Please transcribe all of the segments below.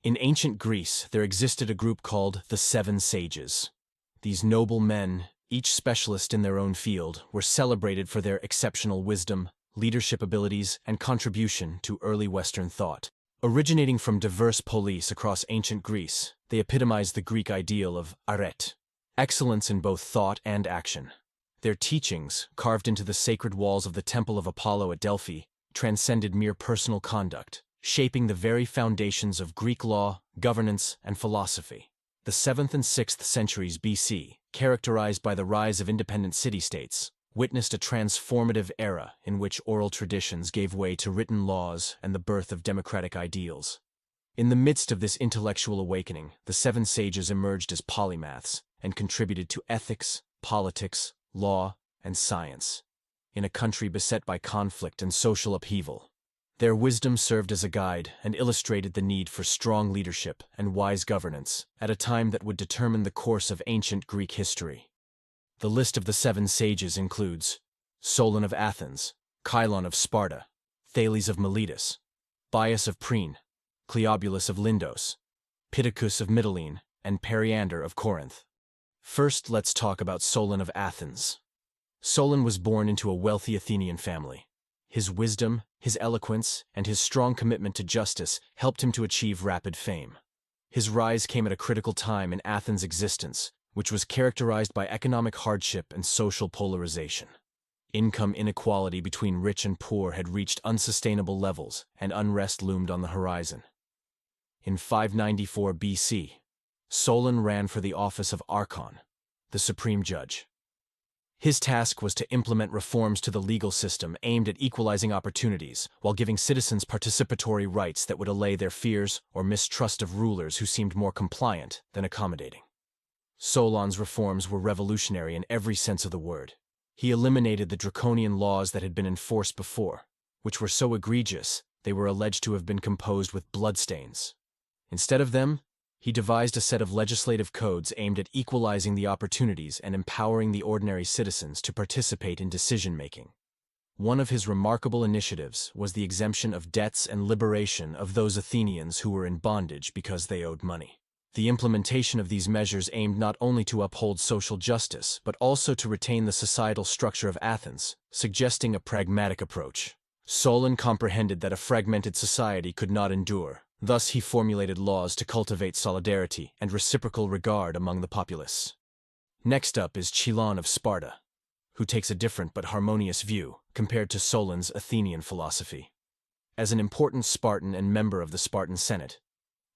In ancient Greece, there existed a group called the Seven Sages. These noble men, each specialist in their own field, were celebrated for their exceptional wisdom, leadership abilities, and contribution to early Western thought. Originating from diverse polis across ancient Greece, they epitomized the Greek ideal of arete, excellence in both thought and action. Their teachings, carved into the sacred walls of the Temple of Apollo at Delphi, transcended mere personal conduct, shaping the very foundations of Greek law, governance, and philosophy. The 7th and 6th centuries BC, characterized by the rise of independent city-states, witnessed a transformative era in which oral traditions gave way to written laws and the birth of democratic ideals. In the midst of this intellectual awakening, the Seven Sages emerged as polymaths and contributed to ethics, politics, law, and science. In a country beset by conflict and social upheaval, their wisdom served as a guide and illustrated the need for strong leadership and wise governance at a time that would determine the course of ancient Greek history. The list of the Seven Sages includes Solon of Athens, Cylon of Sparta, Thales of Miletus, Bias of Priene, Cleobulus of Lindos, Pittacus of Mytilene, and Periander of Corinth. First, let's talk about Solon of Athens. Solon was born into a wealthy Athenian family. His wisdom, his eloquence, and his strong commitment to justice helped him to achieve rapid fame. His rise came at a critical time in Athens' existence, which was characterized by economic hardship and social polarization. Income inequality between rich and poor had reached unsustainable levels, and unrest loomed on the horizon. In 594 BC, Solon ran for the office of Archon, the supreme judge. His task was to implement reforms to the legal system aimed at equalizing opportunities while giving citizens participatory rights that would allay their fears or mistrust of rulers who seemed more compliant than accommodating. Solon's reforms were revolutionary in every sense of the word. He eliminated the draconian laws that had been enforced before, which were so egregious they were alleged to have been composed with bloodstains. Instead of them, he devised a set of legislative codes aimed at equalizing the opportunities and empowering the ordinary citizens to participate in decision-making. One of his remarkable initiatives was the exemption of debts and liberation of those Athenians who were in bondage because they owed money. The implementation of these measures aimed not only to uphold social justice, but also to retain the societal structure of Athens, suggesting a pragmatic approach. Solon comprehended that a fragmented society could not endure. Thus, he formulated laws to cultivate solidarity and reciprocal regard among the populace. Next up is Cylon of Sparta, who takes a different but harmonious view compared to Solon's Athenian philosophy. As an important Spartan and member of the Spartan Senate,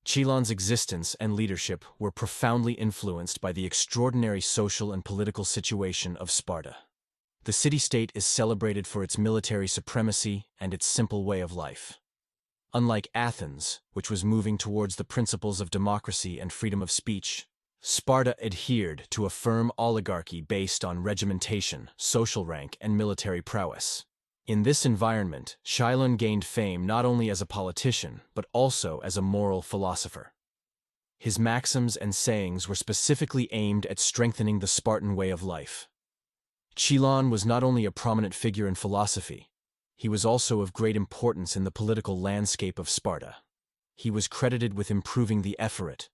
Cylon's existence and leadership were profoundly influenced by the extraordinary social and political situation of Sparta. The city-state is celebrated for its military supremacy and its simple way of life. Unlike Athens, which was moving towards the principles of democracy and freedom of speech, Sparta adhered to a firm oligarchy based on regimentation, social rank, and military prowess. In this environment, Cylon gained fame not only as a politician, but also as a moral philosopher. His maxims and sayings were specifically aimed at strengthening the Spartan way of life. Cylon was not only a prominent figure in philosophy, he was also of great importance in the political landscape of Sparta. He was credited with improving the Ephorate,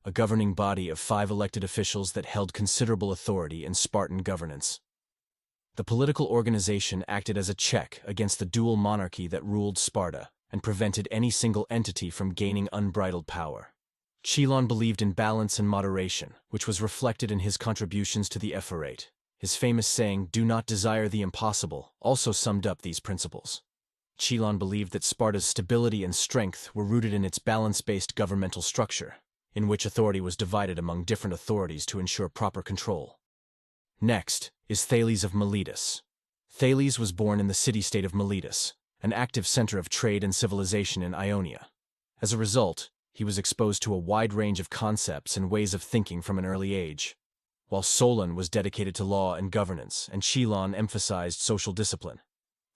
a governing body of 5 elected officials that held considerable authority in Spartan governance. The political organization acted as a check against the dual monarchy that ruled Sparta and prevented any single entity from gaining unbridled power. Cylon believed in balance and moderation, which was reflected in his contributions to the Ephorate. His famous saying, "Do not desire the impossible," also summed up these principles. Cylon believed that Sparta's stability and strength were rooted in its balance-based governmental structure, in which authority was divided among different authorities to ensure proper control. Next is Thales of Miletus. Thales was born in the city-state of Miletus, an active center of trade and civilization in Ionia. As a result, he was exposed to a wide range of concepts and ways of thinking from an early age. While Solon was dedicated to law and governance, and Cylon emphasized social discipline,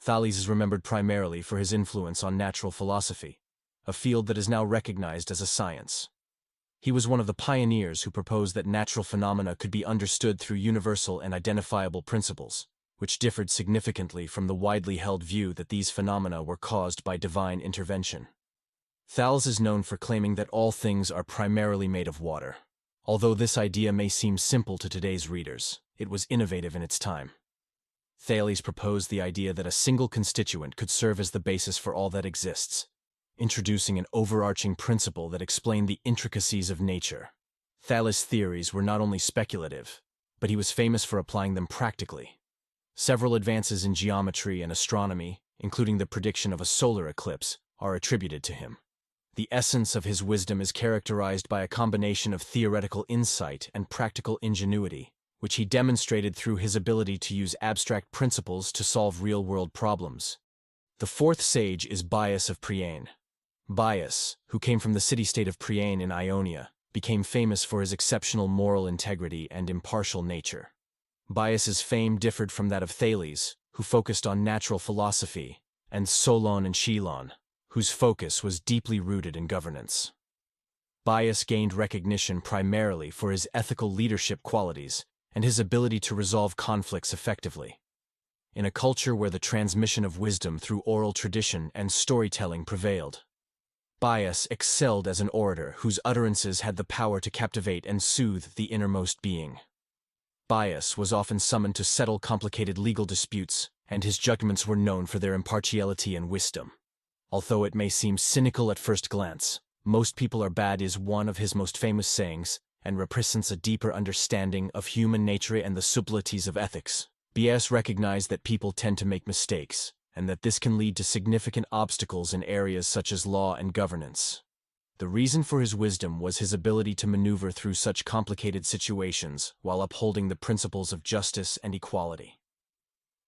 Thales is remembered primarily for his influence on natural philosophy, a field that is now recognized as a science. He was one of the pioneers who proposed that natural phenomena could be understood through universal and identifiable principles, which differed significantly from the widely held view that these phenomena were caused by divine intervention. Thales is known for claiming that all things are primarily made of water. Although this idea may seem simple to today's readers, it was innovative in its time. Thales proposed the idea that a single constituent could serve as the basis for all that exists, introducing an overarching principle that explained the intricacies of nature. Thales' theories were not only speculative, but he was famous for applying them practically. Several advances in geometry and astronomy, including the prediction of a solar eclipse, are attributed to him. The essence of his wisdom is characterized by a combination of theoretical insight and practical ingenuity, which he demonstrated through his ability to use abstract principles to solve real-world problems. The fourth sage is Bias of Priene. Bias, who came from the city-state of Priene in Ionia, became famous for his exceptional moral integrity and impartial nature. Bias's fame differed from that of Thales, who focused on natural philosophy, and Solon and Chelon, whose focus was deeply rooted in governance. Bias gained recognition primarily for his ethical leadership qualities and his ability to resolve conflicts effectively. In a culture where the transmission of wisdom through oral tradition and storytelling prevailed, Bias excelled as an orator whose utterances had the power to captivate and soothe the innermost being. Bias was often summoned to settle complicated legal disputes, and his judgments were known for their impartiality and wisdom. Although it may seem cynical at first glance, "most people are bad" is one of his most famous sayings, and represents a deeper understanding of human nature and the subtleties of ethics. Bias recognized that people tend to make mistakes, and that this can lead to significant obstacles in areas such as law and governance. The reason for his wisdom was his ability to maneuver through such complicated situations while upholding the principles of justice and equality.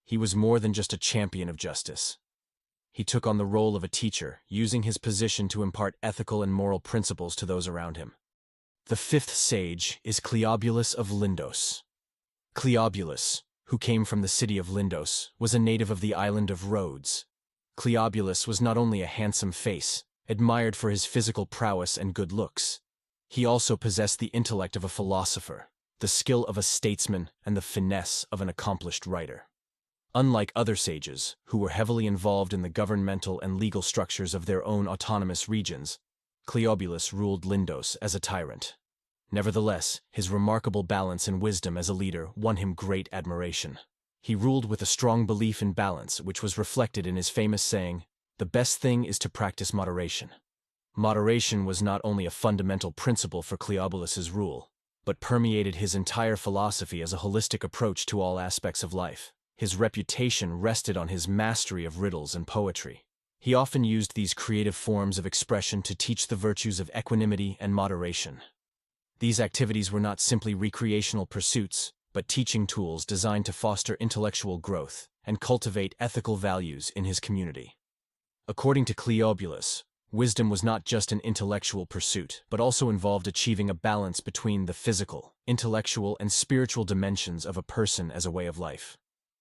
He was more than just a champion of justice. He took on the role of a teacher, using his position to impart ethical and moral principles to those around him. The fifth sage is Cleobulus of Lindos. Cleobulus, who came from the city of Lindos, was a native of the island of Rhodes. Cleobulus was not only a handsome face, admired for his physical prowess and good looks. He also possessed the intellect of a philosopher, the skill of a statesman, and the finesse of an accomplished writer. Unlike other sages, who were heavily involved in the governmental and legal structures of their own autonomous regions, Cleobulus ruled Lindos as a tyrant. Nevertheless, his remarkable balance and wisdom as a leader won him great admiration. He ruled with a strong belief in balance, which was reflected in his famous saying, "The best thing is to practice moderation." Moderation was not only a fundamental principle for Cleobulus's rule, but permeated his entire philosophy as a holistic approach to all aspects of life. His reputation rested on his mastery of riddles and poetry. He often used these creative forms of expression to teach the virtues of equanimity and moderation. These activities were not simply recreational pursuits, but teaching tools designed to foster intellectual growth and cultivate ethical values in his community. According to Cleobulus, wisdom was not just an intellectual pursuit, but also involved achieving a balance between the physical, intellectual, and spiritual dimensions of a person as a way of life.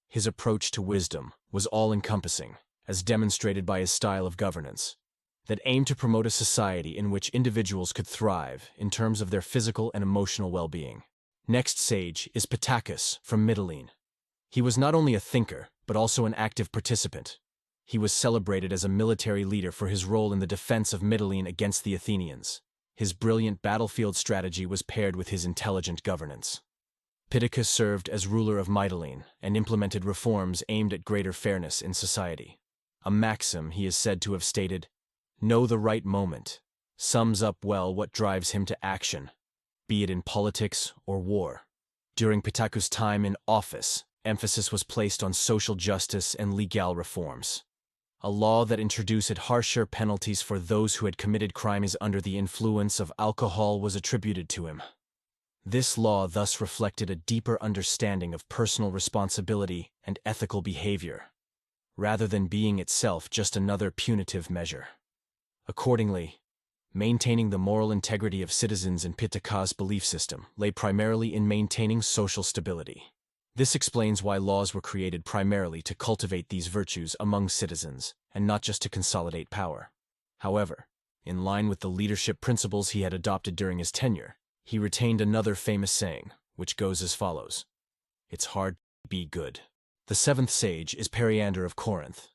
His approach to wisdom was all-encompassing, as demonstrated by his style of governance, that aimed to promote a society in which individuals could thrive in terms of their physical and emotional well-being. Next sage is Pittacus from Mytilene. He was not only a thinker, but also an active participant. He was celebrated as a military leader for his role in the defense of Mytilene against the Athenians. His brilliant battlefield strategy was paired with his intelligent governance. Pittacus served as ruler of Mytilene and implemented reforms aimed at greater fairness in society. A maxim he is said to have stated, "Know the right moment," sums up well what drives him to action, be it in politics or war. During Pittacus' time in office, emphasis was placed on social justice and legal reforms. A law that introduced harsher penalties for those who had committed crimes under the influence of alcohol was attributed to him. This law thus reflected a deeper understanding of personal responsibility and ethical behavior, rather than being itself just another punitive measure. Accordingly, maintaining the moral integrity of citizens in Pittacus' belief system lay primarily in maintaining social stability. This explains why laws were created primarily to cultivate these virtues among citizens, and not just to consolidate power. However, in line with the leadership principles he had adopted during his tenure, he retained another famous saying, which goes as follows: "It's hard to be good." The seventh sage is Periander of Corinth.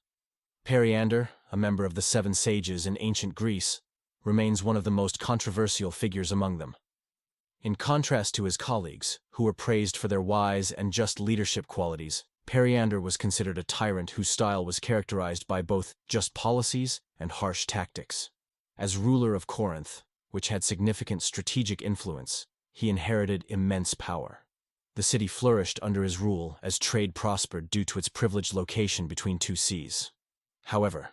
Periander, a member of the seven sages in ancient Greece, remains one of the most controversial figures among them. In contrast to his colleagues, who were praised for their wise and just leadership qualities, Periander was considered a tyrant whose style was characterized by both just policies and harsh tactics. As ruler of Corinth, which had significant strategic influence, he inherited immense power. The city flourished under his rule as trade prospered due to its privileged location between two seas. However,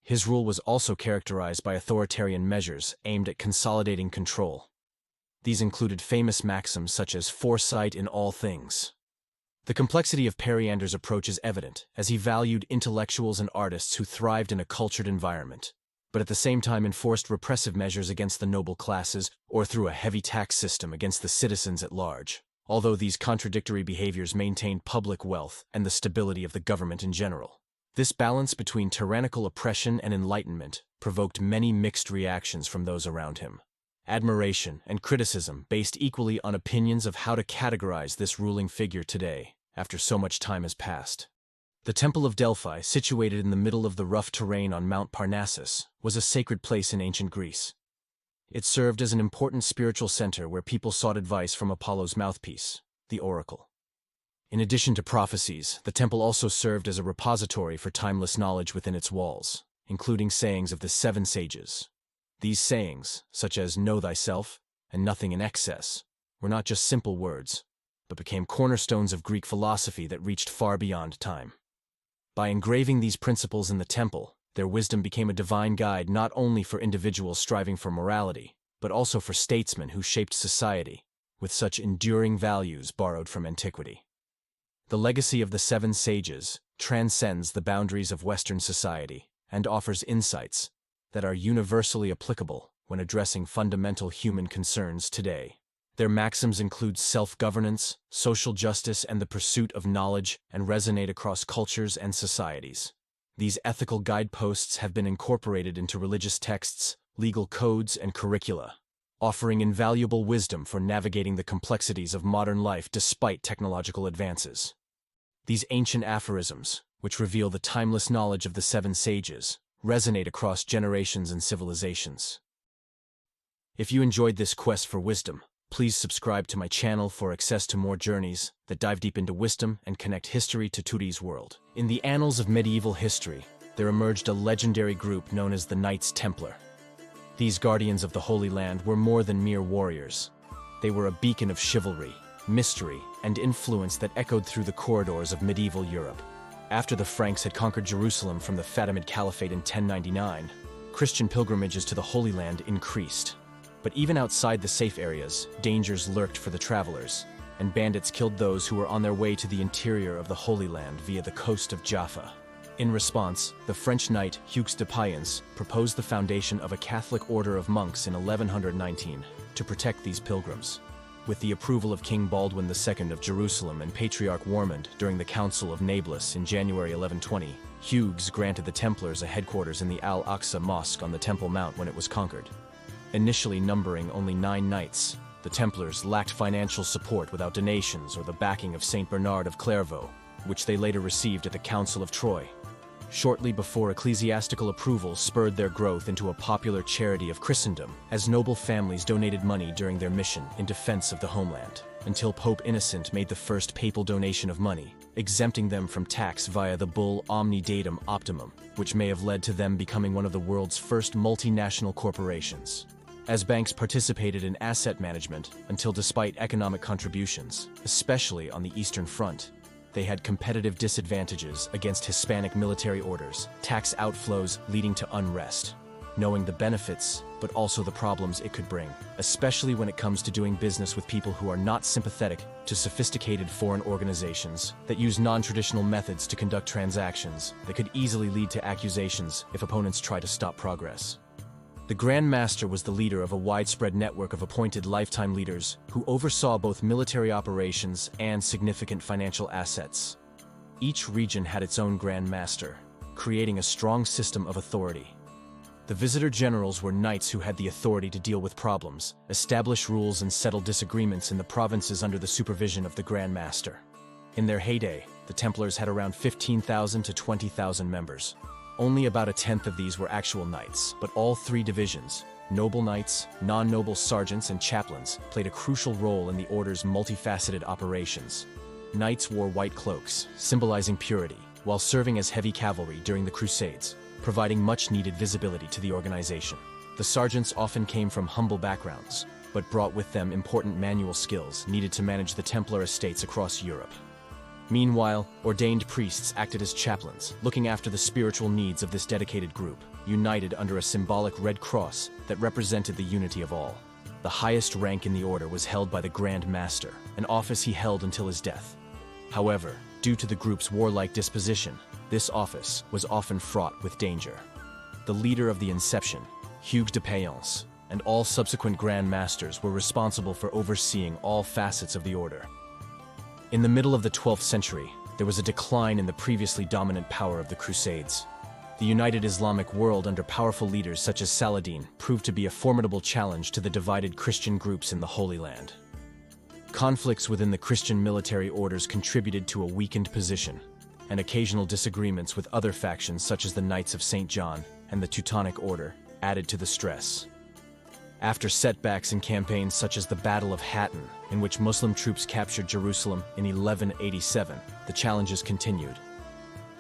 his rule was also characterized by authoritarian measures aimed at consolidating control. These included famous maxims such as foresight in all things. The complexity of Periander's approach is evident, as he valued intellectuals and artists who thrived in a cultured environment, but at the same time enforced repressive measures against the noble classes or through a heavy tax system against the citizens at large, although these contradictory behaviors maintained public wealth and the stability of the government in general. This balance between tyrannical oppression and enlightenment provoked many mixed reactions from those around him. Admiration and criticism based equally on opinions of how to categorize this ruling figure today, after so much time has passed. The Temple of Delphi, situated in the middle of the rough terrain on Mount Parnassus, was a sacred place in ancient Greece. It served as an important spiritual center where people sought advice from Apollo's mouthpiece, the oracle. In addition to prophecies, the temple also served as a repository for timeless knowledge within its walls, including sayings of the 7 sages. These sayings, such as "know thyself" and "nothing in excess," were not just simple words, but became cornerstones of Greek philosophy that reached far beyond time. By engraving these principles in the temple, their wisdom became a divine guide not only for individuals striving for morality, but also for statesmen who shaped society, with such enduring values borrowed from antiquity. The legacy of the 7 sages transcends the boundaries of Western society and offers insights that are universally applicable when addressing fundamental human concerns today. Their maxims include self-governance, social justice, and the pursuit of knowledge, and resonate across cultures and societies. These ethical guideposts have been incorporated into religious texts, legal codes, and curricula, offering invaluable wisdom for navigating the complexities of modern life despite technological advances. These ancient aphorisms, which reveal the timeless knowledge of the 7 sages, resonate across generations and civilizations. If you enjoyed this quest for wisdom, please subscribe to my channel for access to more journeys that dive deep into wisdom and connect history to today's world. In the annals of medieval history, there emerged a legendary group known as the Knights Templar. These guardians of the Holy Land were more than mere warriors. They were a beacon of chivalry, mystery, and influence that echoed through the corridors of medieval Europe. After the Franks had conquered Jerusalem from the Fatimid Caliphate in 1099, Christian pilgrimages to the Holy Land increased. But even outside the safe areas, dangers lurked for the travelers, and bandits killed those who were on their way to the interior of the Holy Land via the coast of Jaffa. In response, the French knight Hugues de Payens proposed the foundation of a Catholic order of monks in 1119 to protect these pilgrims. With the approval of King Baldwin II of Jerusalem and Patriarch Warmond during the Council of Nablus in January 1120, Hugues granted the Templars a headquarters in the Al-Aqsa Mosque on the Temple Mount when it was conquered. Initially numbering only 9 knights, the Templars lacked financial support without donations or the backing of Saint Bernard of Clairvaux, which they later received at the Council of Troyes. Shortly before ecclesiastical approval spurred their growth into a popular charity of Christendom, as noble families donated money during their mission in defense of the homeland, until Pope Innocent made the first papal donation of money, exempting them from tax via the bull Omni Datum Optimum, which may have led to them becoming one of the world's first multinational corporations. As banks participated in asset management until, despite economic contributions, especially on the Eastern Front, they had competitive disadvantages against Hispanic military orders, tax outflows leading to unrest, knowing the benefits but also the problems it could bring, especially when it comes to doing business with people who are not sympathetic to sophisticated foreign organizations that use non-traditional methods to conduct transactions that could easily lead to accusations if opponents try to stop progress. The Grand Master was the leader of a widespread network of appointed lifetime leaders who oversaw both military operations and significant financial assets. Each region had its own Grand Master, creating a strong system of authority. The Visitor Generals were knights who had the authority to deal with problems, establish rules, and settle disagreements in the provinces under the supervision of the Grand Master. In their heyday, the Templars had around 15,000 to 20,000 members. Only about a tenth of these were actual knights, but all 3 divisions, Noble knights, non-noble sergeants, and chaplains played a crucial role in the order's multifaceted operations. Knights wore white cloaks, symbolizing purity, while serving as heavy cavalry during the Crusades, providing much-needed visibility to the organization. The sergeants often came from humble backgrounds, but brought with them important manual skills needed to manage the Templar estates across Europe. Meanwhile, ordained priests acted as chaplains, looking after the spiritual needs of this dedicated group, united under a symbolic red cross that represented the unity of all. The highest rank in the order was held by the Grand Master, an office he held until his death. However, due to the group's warlike disposition, this office was often fraught with danger. The leader of the inception, Hugues de Payens, and all subsequent Grand Masters were responsible for overseeing all facets of the order. In the middle of the 12th century, there was a decline in the previously dominant power of the Crusades. The united Islamic world under powerful leaders such as Saladin proved to be a formidable challenge to the divided Christian groups in the Holy Land. Conflicts within the Christian military orders contributed to a weakened position, and occasional disagreements with other factions such as the Knights of St. John and the Teutonic Order added to the stress. After setbacks in campaigns such as the Battle of Hattin, in which Muslim troops captured Jerusalem in 1187, the challenges continued.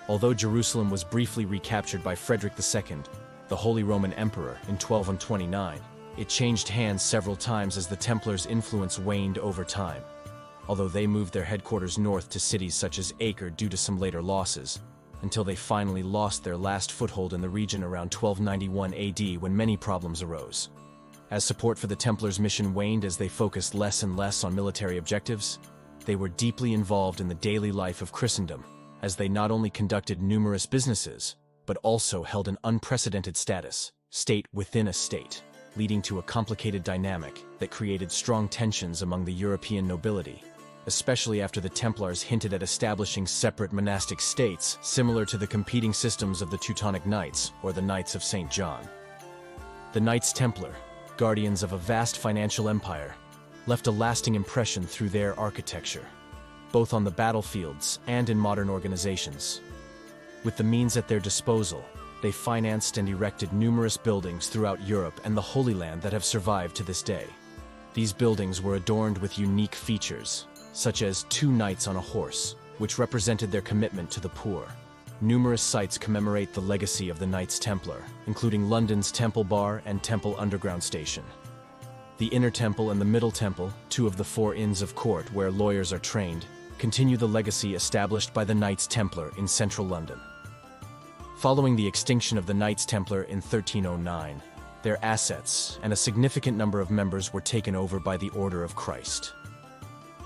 Although Jerusalem was briefly recaptured by Frederick II, the Holy Roman Emperor, in 1229, it changed hands several times as the Templars' influence waned over time. Although they moved their headquarters north to cities such as Acre due to some later losses, until they finally lost their last foothold in the region around 1291 AD when many problems arose. As support for the Templars' mission waned as they focused less and less on military objectives, they were deeply involved in the daily life of Christendom, as they not only conducted numerous businesses, but also held an unprecedented status, state within a state, leading to a complicated dynamic that created strong tensions among the European nobility, especially after the Templars hinted at establishing separate monastic states similar to the competing systems of the Teutonic Knights or the Knights of St. John. The Knights Templar, guardians of a vast financial empire, left a lasting impression through their architecture, both on the battlefields and in modern organizations. With the means at their disposal, they financed and erected numerous buildings throughout Europe and the Holy Land that have survived to this day. These buildings were adorned with unique features, such as 2 knights on a horse, which represented their commitment to the poor. Numerous sites commemorate the legacy of the Knights Templar, including London's Temple Bar and Temple Underground Station. The Inner Temple and the Middle Temple, 2 of the 4 Inns of Court where lawyers are trained, continue the legacy established by the Knights Templar in central London. Following the extinction of the Knights Templar in 1309, their assets and a significant number of members were taken over by the Order of Christ.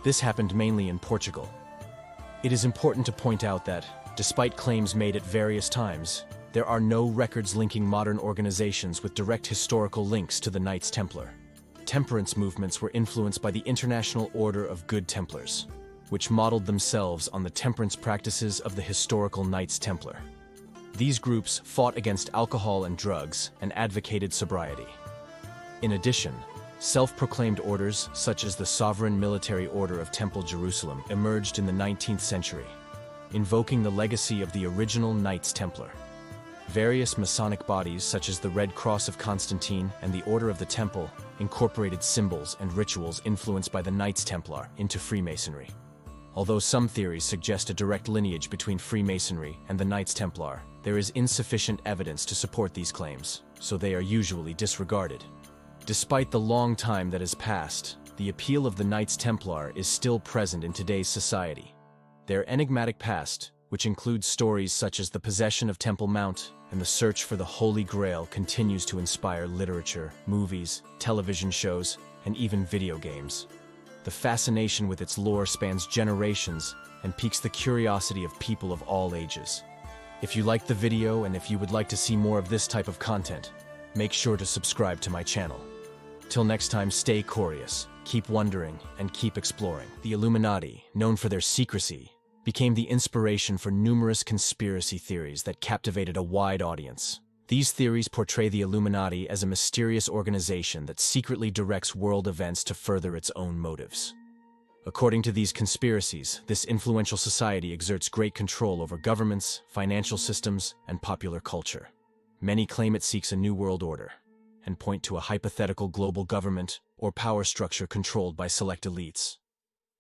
This happened mainly in Portugal. It is important to point out that, despite claims made at various times, there are no records linking modern organizations with direct historical links to the Knights Templar. Temperance movements were influenced by the International Order of Good Templars, which modeled themselves on the temperance practices of the historical Knights Templar. These groups fought against alcohol and drugs and advocated sobriety. In addition, self-proclaimed orders such as the Sovereign Military Order of Temple Jerusalem emerged in the 19th century, invoking the legacy of the original Knights Templar. Various Masonic bodies such as the Red Cross of Constantine and the Order of the Temple incorporated symbols and rituals influenced by the Knights Templar into Freemasonry. Although some theories suggest a direct lineage between Freemasonry and the Knights Templar, there is insufficient evidence to support these claims, so they are usually disregarded. Despite the long time that has passed, the appeal of the Knights Templar is still present in today's society. Their enigmatic past, which includes stories such as the possession of Temple Mount and the search for the Holy Grail, continues to inspire literature, movies, television shows, and even video games. The fascination with its lore spans generations and piques the curiosity of people of all ages. If you liked the video and if you would like to see more of this type of content, make sure to subscribe to my channel. Till next time, stay curious, keep wondering, and keep exploring. The Illuminati, known for their secrecy, became the inspiration for numerous conspiracy theories that captivated a wide audience. These theories portray the Illuminati as a mysterious organization that secretly directs world events to further its own motives. According to these conspiracies, this influential society exerts great control over governments, financial systems, and popular culture. Many claim it seeks a new world order. and point to a hypothetical global government or power structure controlled by select elites.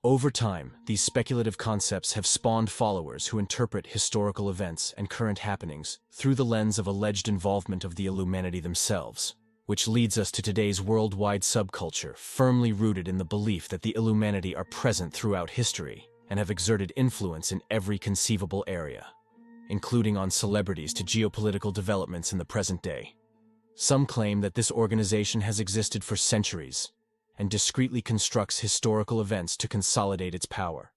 Over time, these speculative concepts have spawned followers who interpret historical events and current happenings through the lens of alleged involvement of the Illuminati themselves, which leads us to today's worldwide subculture firmly rooted in the belief that the Illuminati are present throughout history and have exerted influence in every conceivable area, including on celebrities to geopolitical developments in the present day. Some claim that this organization has existed for centuries and discreetly constructs historical events to consolidate its power.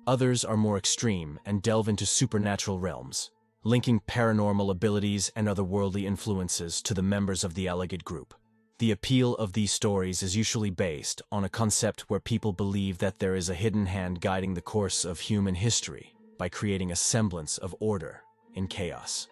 Others are more extreme and delve into supernatural realms, linking paranormal abilities and otherworldly influences to the members of the alleged group. The appeal of these stories is usually based on a concept where people believe that there is a hidden hand guiding the course of human history by creating a semblance of order in chaos.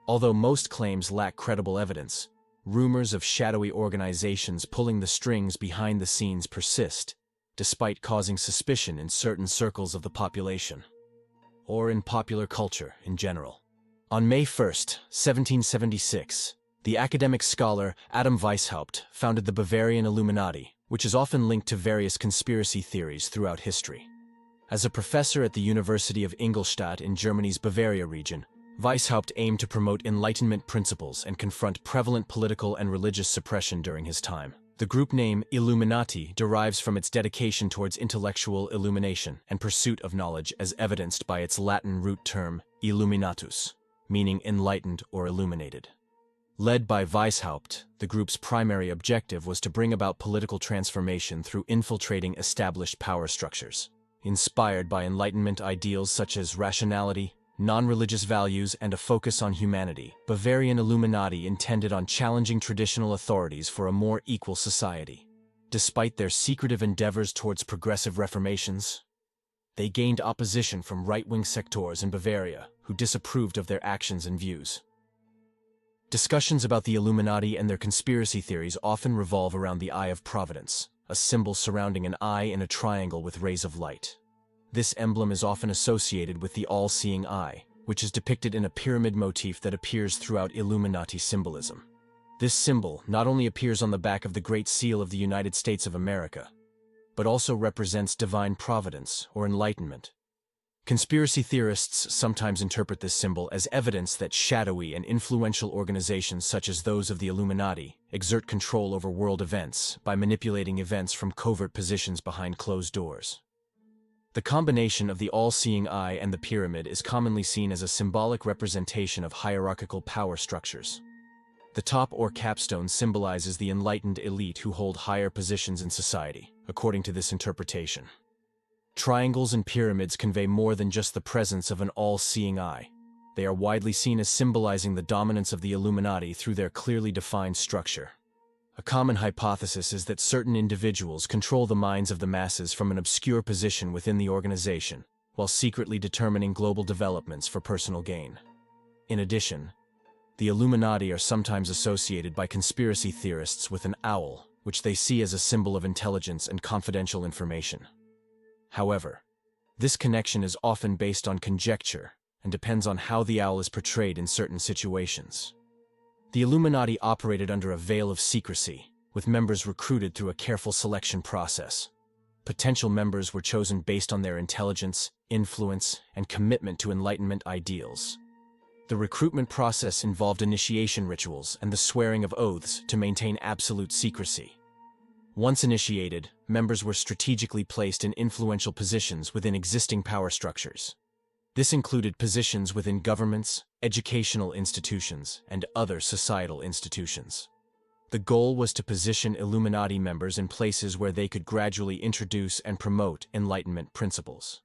Although most claims lack credible evidence, rumors of shadowy organizations pulling the strings behind the scenes persist, despite causing suspicion in certain circles of the population, or in popular culture in general. On May 1, 1776, the academic scholar Adam Weishaupt founded the Bavarian Illuminati, which is often linked to various conspiracy theories throughout history. As a professor at the University of Ingolstadt in Germany's Bavaria region, Weishaupt aimed to promote Enlightenment principles and confront prevalent political and religious suppression during his time. The group name Illuminati derives from its dedication towards intellectual illumination and pursuit of knowledge as evidenced by its Latin root term illuminatus, meaning enlightened or illuminated. Led by Weishaupt, the group's primary objective was to bring about political transformation through infiltrating established power structures. Inspired by Enlightenment ideals such as rationality, non-religious values, and a focus on humanity, Bavarian Illuminati intended on challenging traditional authorities for a more equal society. Despite their secretive endeavors towards progressive reformations, they gained opposition from right-wing sectors in Bavaria who disapproved of their actions and views. Discussions about the Illuminati and their conspiracy theories often revolve around the Eye of Providence, a symbol surrounding an eye in a triangle with rays of light. This emblem is often associated with the all-seeing eye, which is depicted in a pyramid motif that appears throughout Illuminati symbolism. This symbol not only appears on the back of the Great Seal of the United States of America, but also represents divine providence or enlightenment. Conspiracy theorists sometimes interpret this symbol as evidence that shadowy and influential organizations such as those of the Illuminati exert control over world events by manipulating events from covert positions behind closed doors. The combination of the all-seeing eye and the pyramid is commonly seen as a symbolic representation of hierarchical power structures. The top or capstone symbolizes the enlightened elite who hold higher positions in society, according to this interpretation. Triangles and pyramids convey more than just the presence of an all-seeing eye. They are widely seen as symbolizing the dominance of the Illuminati through their clearly defined structure. A common hypothesis is that certain individuals control the minds of the masses from an obscure position within the organization, while secretly determining global developments for personal gain. In addition, the Illuminati are sometimes associated by conspiracy theorists with an owl, which they see as a symbol of intelligence and confidential information. However, this connection is often based on conjecture and depends on how the owl is portrayed in certain situations. The Illuminati operated under a veil of secrecy, with members recruited through a careful selection process. Potential members were chosen based on their intelligence, influence, and commitment to Enlightenment ideals. The recruitment process involved initiation rituals and the swearing of oaths to maintain absolute secrecy. Once initiated, members were strategically placed in influential positions within existing power structures. This included positions within governments, educational institutions, and other societal institutions. The goal was to position Illuminati members in places where they could gradually introduce and promote Enlightenment principles.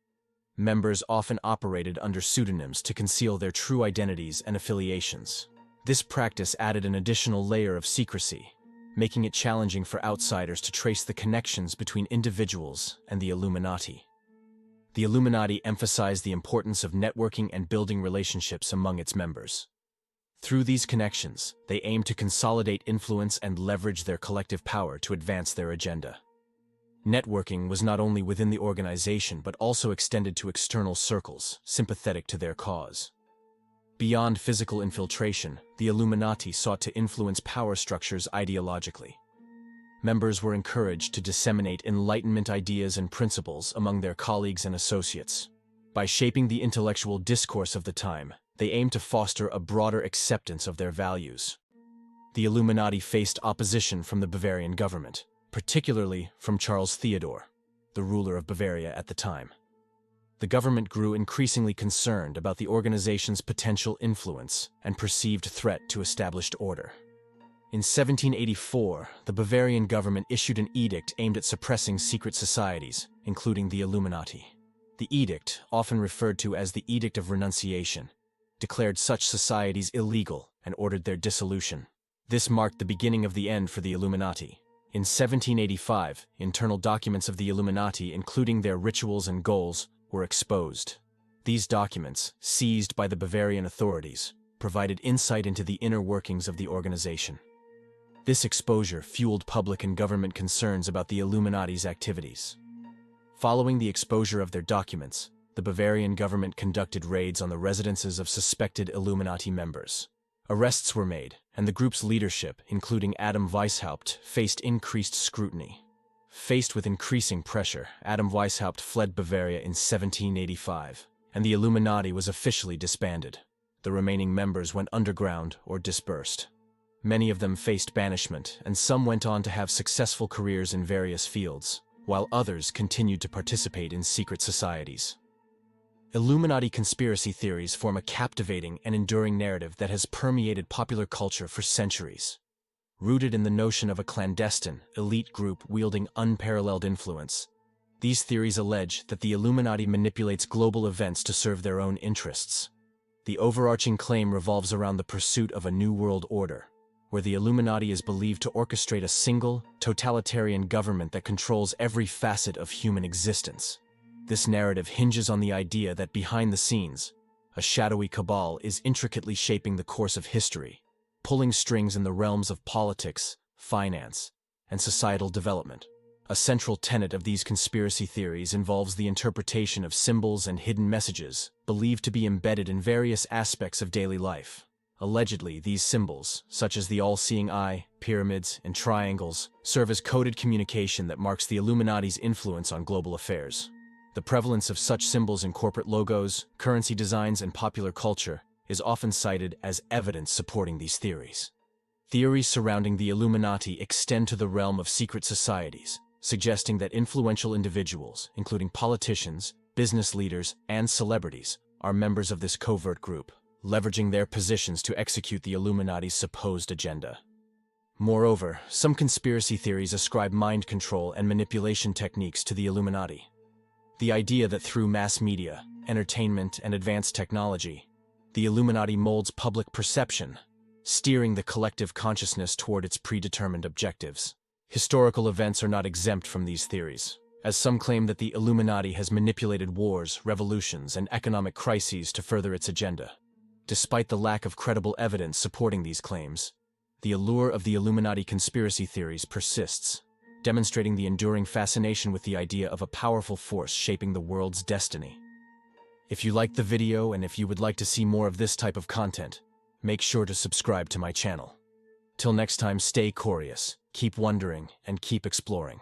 Members often operated under pseudonyms to conceal their true identities and affiliations. This practice added an additional layer of secrecy, making it challenging for outsiders to trace the connections between individuals and the Illuminati. The Illuminati emphasized the importance of networking and building relationships among its members. Through these connections, they aimed to consolidate influence and leverage their collective power to advance their agenda. Networking was not only within the organization but also extended to external circles sympathetic to their cause. Beyond physical infiltration, the Illuminati sought to influence power structures ideologically. Members were encouraged to disseminate Enlightenment ideas and principles among their colleagues and associates. By shaping the intellectual discourse of the time, they aimed to foster a broader acceptance of their values. The Illuminati faced opposition from the Bavarian government, particularly from Charles Theodore, the ruler of Bavaria at the time. The government grew increasingly concerned about the organization's potential influence and perceived threat to established order. In 1784, the Bavarian government issued an edict aimed at suppressing secret societies, including the Illuminati. The edict, often referred to as the Edict of Renunciation, declared such societies illegal and ordered their dissolution. This marked the beginning of the end for the Illuminati. In 1785, internal documents of the Illuminati, including their rituals and goals, were exposed. These documents, seized by the Bavarian authorities, provided insight into the inner workings of the organization. This exposure fueled public and government concerns about the Illuminati's activities. Following the exposure of their documents, the Bavarian government conducted raids on the residences of suspected Illuminati members. Arrests were made, and the group's leadership, including Adam Weishaupt, faced increased scrutiny. Faced with increasing pressure, Adam Weishaupt fled Bavaria in 1785, and the Illuminati was officially disbanded. The remaining members went underground or dispersed. Many of them faced banishment, and some went on to have successful careers in various fields, while others continued to participate in secret societies. Illuminati conspiracy theories form a captivating and enduring narrative that has permeated popular culture for centuries. Rooted in the notion of a clandestine, elite group wielding unparalleled influence, these theories allege that the Illuminati manipulates global events to serve their own interests. The overarching claim revolves around the pursuit of a new world order, where the Illuminati is believed to orchestrate a single, totalitarian government that controls every facet of human existence. This narrative hinges on the idea that behind the scenes, a shadowy cabal is intricately shaping the course of history, pulling strings in the realms of politics, finance, and societal development. A central tenet of these conspiracy theories involves the interpretation of symbols and hidden messages believed to be embedded in various aspects of daily life. Allegedly, these symbols, such as the all-seeing eye, pyramids, and triangles, serve as coded communication that marks the Illuminati's influence on global affairs. The prevalence of such symbols in corporate logos, currency designs, and popular culture is often cited as evidence supporting these theories. Theories surrounding the Illuminati extend to the realm of secret societies, suggesting that influential individuals, including politicians, business leaders, and celebrities, are members of this covert group, leveraging their positions to execute the Illuminati's supposed agenda. Moreover, some conspiracy theories ascribe mind control and manipulation techniques to the Illuminati. The idea that through mass media, entertainment, and advanced technology, the Illuminati molds public perception, steering the collective consciousness toward its predetermined objectives. Historical events are not exempt from these theories, as some claim that the Illuminati has manipulated wars, revolutions, and economic crises to further its agenda. Despite the lack of credible evidence supporting these claims, the allure of the Illuminati conspiracy theories persists, demonstrating the enduring fascination with the idea of a powerful force shaping the world's destiny. If you liked the video and if you would like to see more of this type of content, make sure to subscribe to my channel. Till next time, stay curious, keep wondering, and keep exploring.